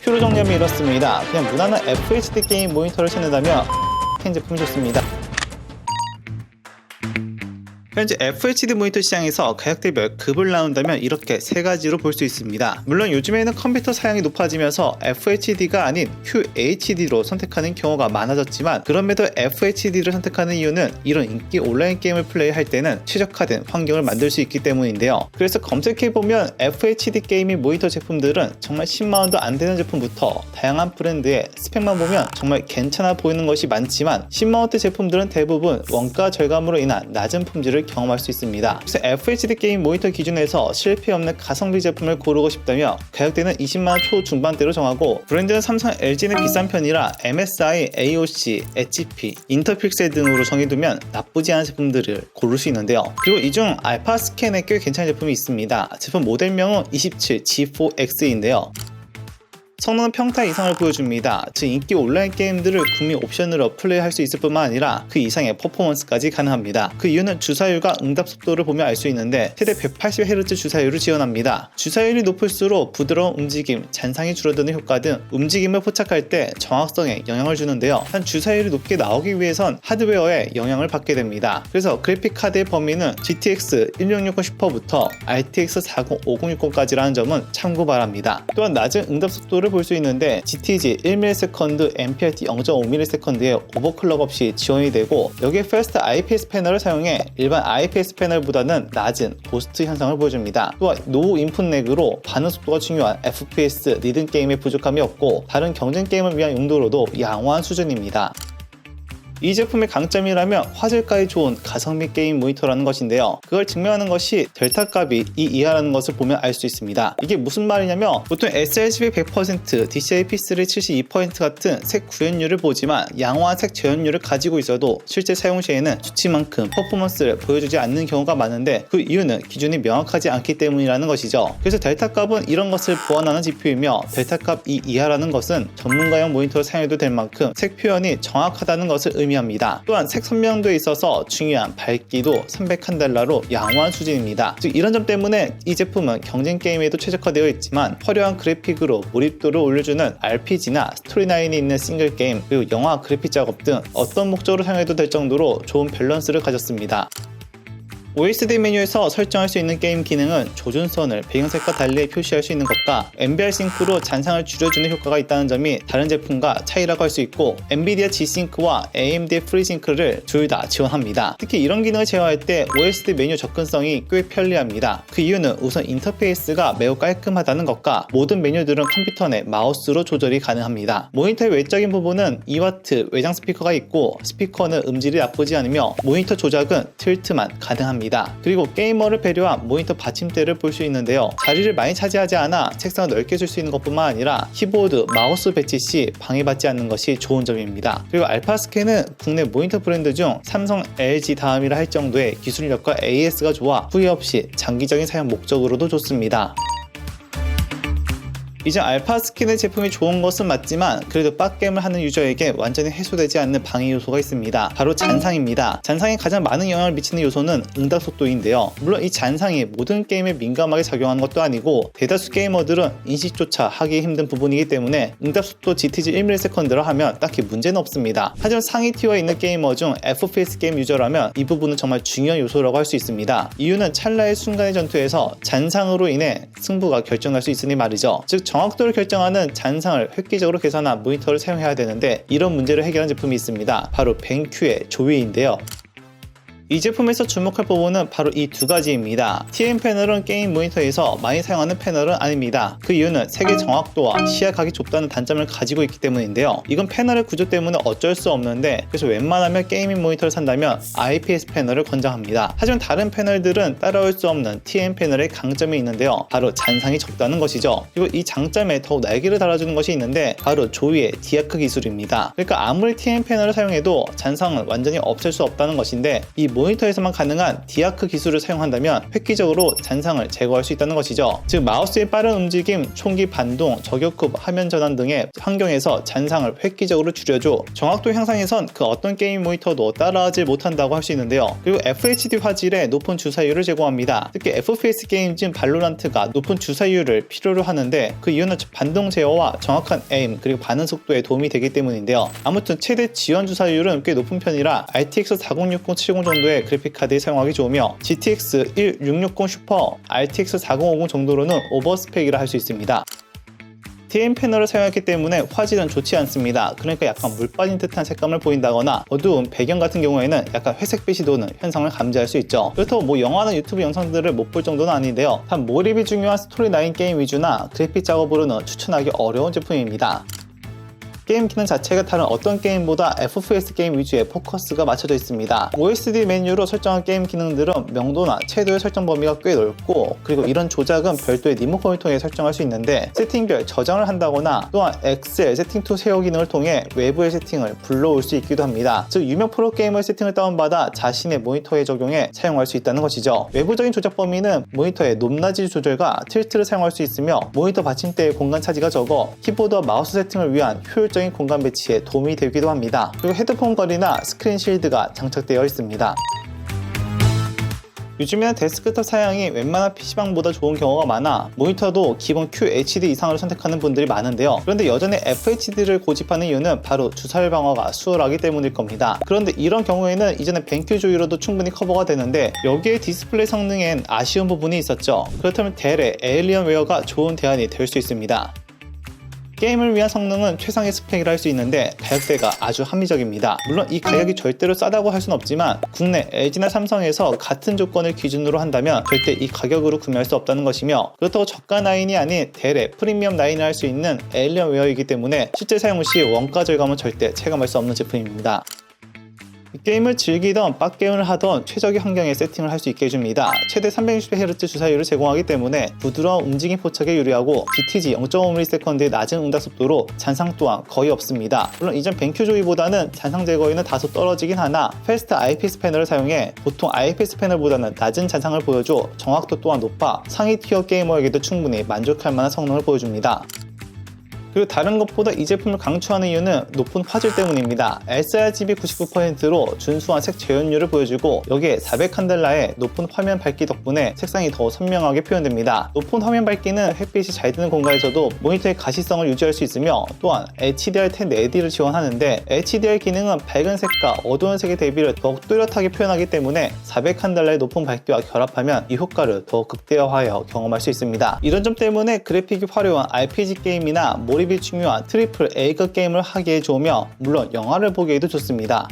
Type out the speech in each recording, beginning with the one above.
큐로 정리하면 이렇습니다. 그냥 무난한 FHD 게임 모니터를 찾는다면 펜 제품이 좋습니다. 현재 FHD 모니터 시장에서 가격대별 급을 나눈다면 이렇게 세 가지로 볼 수 있습니다. 물론 요즘에는 컴퓨터 사양이 높아지면서 FHD가 아닌 QHD로 선택하는 경우가 많아졌지만, 그럼에도 FHD를 선택하는 이유는 이런 인기 온라인 게임을 플레이할 때는 최적화된 환경을 만들 수 있기 때문인데요. 그래서 검색해보면 FHD 게이밍 모니터 제품들은 정말 10만원도 안 되는 제품부터 다양한 브랜드의 스펙만 보면 정말 괜찮아 보이는 것이 많지만, 10만원대 제품들은 대부분 원가 절감으로 인한 낮은 품질을 경험할 수 있습니다. 그래서 FHD 게임 모니터 기준에서 실패 없는 가성비 제품을 고르고 싶다면 가격대는 20만원 초중반대로 정하고, 브랜드는 삼성, LG는 비싼 편이라 MSI, AOC, HP, 인터픽셀 등으로 정해두면 나쁘지 않은 제품들을 고를 수 있는데요. 그리고 이 중 알파스캔에 꽤 괜찮은 제품이 있습니다. 제품 모델명은 27G4X인데요. 성능은 평타 이상을 보여줍니다. 즉 인기 온라인 게임들을 구매 옵션으로 플레이할 수 있을 뿐만 아니라 그 이상의 퍼포먼스까지 가능합니다. 그 이유는 주사율과 응답 속도를 보면 알 수 있는데 최대 180Hz 주사율을 지원합니다. 주사율이 높을수록 부드러운 움직임, 잔상이 줄어드는 효과 등 움직임을 포착할 때 정확성에 영향을 주는데요. 한 주사율이 높게 나오기 위해선 하드웨어에 영향을 받게 됩니다. 그래서 그래픽 카드의 범위는 GTX 1660 슈퍼부터 RTX 405060까지라는 점은 참고 바랍니다. 또한 낮은 응답 속도를 볼 수 있는데 GTG 1ms, MPRT 0.5ms 의 오버클럭 없이 지원이 되고, 여기에 Fast IPS 패널을 사용해 일반 IPS 패널보다는 낮은 고스트 현상을 보여줍니다. 또한 노 인풋 렉으로 반응 속도가 중요한 FPS 리듬 게임에 부족함이 없고, 다른 경쟁 게임을 위한 용도로도 양호한 수준입니다. 이 제품의 강점이라면 화질까지 좋은 가성비 게임 모니터라는 것인데요. 그걸 증명하는 것이 델타 값이 2 이하라는 것을 보면 알 수 있습니다. 이게 무슨 말이냐면, 보통 sRGB 100%, DCI P3 72% 같은 색 구현율을 보지만 양호한 색 재현율을 가지고 있어도 실제 사용 시에는 수치만큼 퍼포먼스를 보여주지 않는 경우가 많은데, 그 이유는 기준이 명확하지 않기 때문이라는 것이죠. 그래서 델타 값은 이런 것을 보완하는 지표이며, 델타 값 2 이하라는 것은 전문가용 모니터를 사용해도 될 만큼 색 표현이 정확하다는 것을 의미합니다. 또한 색 선명도에 있어서 중요한 밝기도 301달러로 양호한 수준입니다. 즉 이런 점 때문에 이 제품은 경쟁 게임에도 최적화되어 있지만, 화려한 그래픽으로 몰입도를 올려주는 RPG나 스토리라인이 있는 싱글 게임, 그리고 영화 그래픽 작업 등 어떤 목적으로 사용해도 될 정도로 좋은 밸런스를 가졌습니다. OSD 메뉴에서 설정할 수 있는 게임 기능은 조준선을 배경색과 달리 표시할 수 있는 것과 NVR 싱크로 잔상을 줄여주는 효과가 있다는 점이 다른 제품과 차이라고 할 수 있고, 엔비디아 G-Sync와 AMD FreeSync를 둘 다 지원합니다. 특히 이런 기능을 제어할 때 OSD 메뉴 접근성이 꽤 편리합니다. 그 이유는 우선 인터페이스가 매우 깔끔하다는 것과 모든 메뉴들은 컴퓨터 내 마우스로 조절이 가능합니다. 모니터의 외적인 부분은 2W 외장 스피커가 있고, 스피커는 음질이 나쁘지 않으며 모니터 조작은 틸트만 가능합니다. 그리고 게이머를 배려한 모니터 받침대를 볼 수 있는데요. 자리를 많이 차지하지 않아 책상을 넓게 쓸 수 있는 것뿐만 아니라 키보드, 마우스 배치 시 방해받지 않는 것이 좋은 점입니다. 그리고 알파스캔은 국내 모니터 브랜드 중 삼성, LG 다음이라 할 정도의 기술력과 AS가 좋아 후회 없이 장기적인 사용 목적으로도 좋습니다. 이제 알파스캔의 제품이 좋은 것은 맞지만, 그래도 빡게임을 하는 유저에게 완전히 해소되지 않는 방해 요소가 있습니다. 바로 잔상입니다. 잔상에 가장 많은 영향을 미치는 요소는 응답 속도인데요. 물론 이 잔상이 모든 게임에 민감하게 작용하는 것도 아니고, 대다수 게이머들은 인식조차 하기 힘든 부분이기 때문에 응답 속도 GTG 1ms로 하면 딱히 문제는 없습니다. 하지만 상위 티어에 있는 게이머 중 FPS 게임 유저라면 이 부분은 정말 중요한 요소라고 할 수 있습니다. 이유는 찰나의 순간의 전투에서 잔상으로 인해 승부가 결정날 수 있으니 말이죠. 즉 정확도를 결정하는 잔상을 획기적으로 계산한 모니터를 사용해야 되는데, 이런 문제를 해결한 제품이 있습니다. 바로 벤큐의 조이인데요. 이 제품에서 주목할 부분은 바로 이 두 가지입니다. TN 패널은 게임 모니터에서 많이 사용하는 패널은 아닙니다. 그 이유는 색의 정확도와 시야각이 좁다는 단점을 가지고 있기 때문인데요. 이건 패널의 구조 때문에 어쩔 수 없는데, 그래서 웬만하면 게이밍 모니터를 산다면 IPS 패널을 권장합니다. 하지만 다른 패널들은 따라올 수 없는 TN 패널의 강점이 있는데요. 바로 잔상이 적다는 것이죠. 그리고 이 장점에 더욱 날개를 달아주는 것이 있는데, 바로 조이의 디아크 기술입니다. 그러니까 아무리 TN 패널을 사용해도 잔상은 완전히 없앨 수 없다는 것인데, 이 모니터에서만 가능한 디아크 기술을 사용한다면 획기적으로 잔상을 제거할 수 있다는 것이죠. 즉 마우스의 빠른 움직임, 총기 반동, 저격급, 화면 전환 등의 환경에서 잔상을 획기적으로 줄여줘 정확도 향상에선 그 어떤 게임 모니터도 따라하지 못한다고 할 수 있는데요. 그리고 FHD 화질에 높은 주사율을 제공합니다. 특히 FPS 게임진 발로란트가 높은 주사율을 필요로 하는데 그 이유는 반동 제어와 정확한 에임 그리고 반응 속도에 도움이 되기 때문인데요. 아무튼 최대 지원 주사율은 꽤 높은 편이라 RTX 4060, 70 정도의 그래픽카드에 사용하기 좋으며 GTX 1660 슈퍼, RTX 4050 정도로는 오버스펙이라 할 수 있습니다. TN 패널을 사용했기 때문에 화질은 좋지 않습니다. 그러니까 약간 물 빠진 듯한 색감을 보인다거나 어두운 배경 같은 경우에는 약간 회색빛이 도는 현상을 감지할 수 있죠. 그렇다고 영화나 유튜브 영상들을 못 볼 정도는 아닌데요. 단 몰입이 중요한 스토리9 게임 위주나 그래픽 작업으로는 추천하기 어려운 제품입니다. 게임 기능 자체가 다른 어떤 게임보다 FPS 게임 위주의 포커스가 맞춰져 있습니다. OSD 메뉴로 설정한 게임 기능들은 명도나 채도의 설정 범위가 꽤 넓고 그리고 이런 조작은 별도의 리모컨을 통해 설정할 수 있는데 세팅별 저장을 한다거나 또한 엑셀 세팅 툴 세워 기능을 통해 외부의 세팅을 불러올 수 있기도 합니다. 즉 유명 프로게이머의 세팅을 다운받아 자신의 모니터에 적용해 사용할 수 있다는 것이죠. 외부적인 조작 범위는 모니터의 높낮이 조절과 틸트를 사용할 수 있으며 모니터 받침대의 공간 차지가 적어 키보드와 마우스 세팅을 위한 효율적인 공간 배치에 도움이 되기도 합니다. 그리고 헤드폰 거리나 스크린 쉴드가 장착되어 있습니다. 요즘에는 데스크톱 사양이 웬만한 PC방보다 좋은 경우가 많아 모니터도 기본 QHD 이상으로 선택하는 분들이 많은데요. 그런데 여전히 FHD를 고집하는 이유는 바로 주사율 방어가 수월하기 때문일 겁니다. 그런데 이런 경우에는 이전에 벤큐 조이로도 충분히 커버가 되는데 여기에 디스플레이 성능엔 아쉬운 부분이 있었죠. 그렇다면 델의 에일리언웨어가 좋은 대안이 될 수 있습니다. 게임을 위한 성능은 최상의 스펙이라 할 수 있는데 가격대가 아주 합리적입니다. 물론 이 가격이 절대로 싸다고 할 수는 없지만 국내 LG나 삼성에서 같은 조건을 기준으로 한다면 절대 이 가격으로 구매할 수 없다는 것이며 그렇다고 저가 라인이 아닌 델의 프리미엄 라인을 할 수 있는 에일리언웨어이기 때문에 실제 사용 시 원가 절감은 절대 체감할 수 없는 제품입니다. 게임을 즐기던 빡게임을 하던 최적의 환경에 세팅을 할 수 있게 해줍니다. 최대 360Hz 주사율을 제공하기 때문에 부드러운 움직임 포착에 유리하고 BTG 0.5ms의 낮은 응답 속도로 잔상 또한 거의 없습니다. 물론 이전 벤큐 조이보다는 잔상 제거에는 다소 떨어지긴 하나 패스트 IPS 패널을 사용해 보통 IPS 패널보다는 낮은 잔상을 보여줘 정확도 또한 높아 상위 티어 게이머에게도 충분히 만족할 만한 성능을 보여줍니다. 그리고 다른 것보다 이 제품을 강추하는 이유는 높은 화질 때문입니다. sRGB 99%로 준수한 색 재현율을 보여주고 여기에 400칸델라의 높은 화면 밝기 덕분에 색상이 더 선명하게 표현됩니다. 높은 화면 밝기는 햇빛이 잘 드는 공간에서도 모니터의 가시성을 유지할 수 있으며 또한 HDR10 레디를 지원하는데 HDR 기능은 밝은 색과 어두운 색의 대비를 더욱 뚜렷하게 표현하기 때문에 400칸델라의 높은 밝기와 결합하면 이 효과를 더 극대화하여 경험할 수 있습니다. 이런 점 때문에 그래픽이 화려한 RPG 게임이나 몰입이 중요한 트리플 A급 게임을 하기에 좋으며 물론 영화를 보기에도 좋습니다.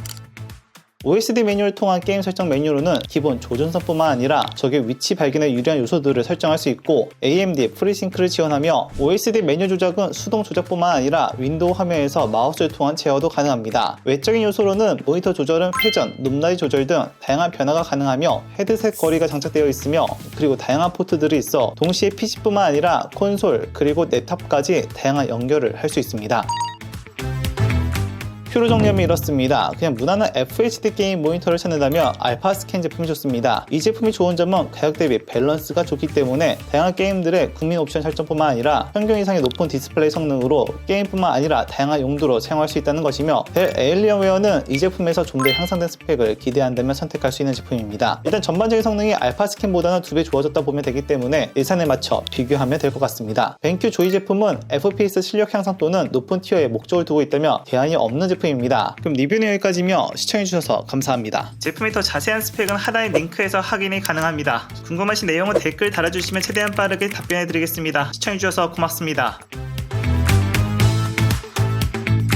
OSD 메뉴를 통한 게임 설정 메뉴로는 기본 조준선뿐만 아니라 적의 위치 발견에 유리한 요소들을 설정할 수 있고 AMD FreeSync를 지원하며 OSD 메뉴 조작은 수동 조작뿐만 아니라 윈도우 화면에서 마우스를 통한 제어도 가능합니다. 외적인 요소로는 모니터 조절은 회전, 높낮이 조절 등 다양한 변화가 가능하며 헤드셋 거리가 장착되어 있으며 그리고 다양한 포트들이 있어 동시에 PC뿐만 아니라 콘솔 그리고 랩탑까지 다양한 연결을 할 수 있습니다. 표로 정리하면 이렇습니다. 그냥 무난한 FHD 게임 모니터를 찾는다면 알파스캔 제품이 좋습니다. 이 제품이 좋은 점은 가격 대비 밸런스가 좋기 때문에 다양한 게임들의 국민 옵션 설정뿐만 아니라 평균 이상의 높은 디스플레이 성능으로 게임뿐만 아니라 다양한 용도로 사용할 수 있다는 것이며 델 에일리언웨어는 이 제품에서 좀 더 향상된 스펙을 기대한다면 선택할 수 있는 제품입니다. 일단 전반적인 성능이 알파스캔보다는 2배 좋아졌다 보면 되기 때문에 예산에 맞춰 비교하면 될 것 같습니다. 벤큐 조이 제품은 FPS 실력 향상 또는 높은 티어에 목적을 두고 있다며 대안이 없는 제품입니다. 그럼 리뷰는 여기까지며 시청해주셔서 감사합니다. 제품의 더 자세한 스펙은 하단의 링크에서 확인이 가능합니다. 궁금하신 내용은 댓글 달아주시면 최대한 빠르게 답변해드리겠습니다. 시청해주셔서 고맙습니다.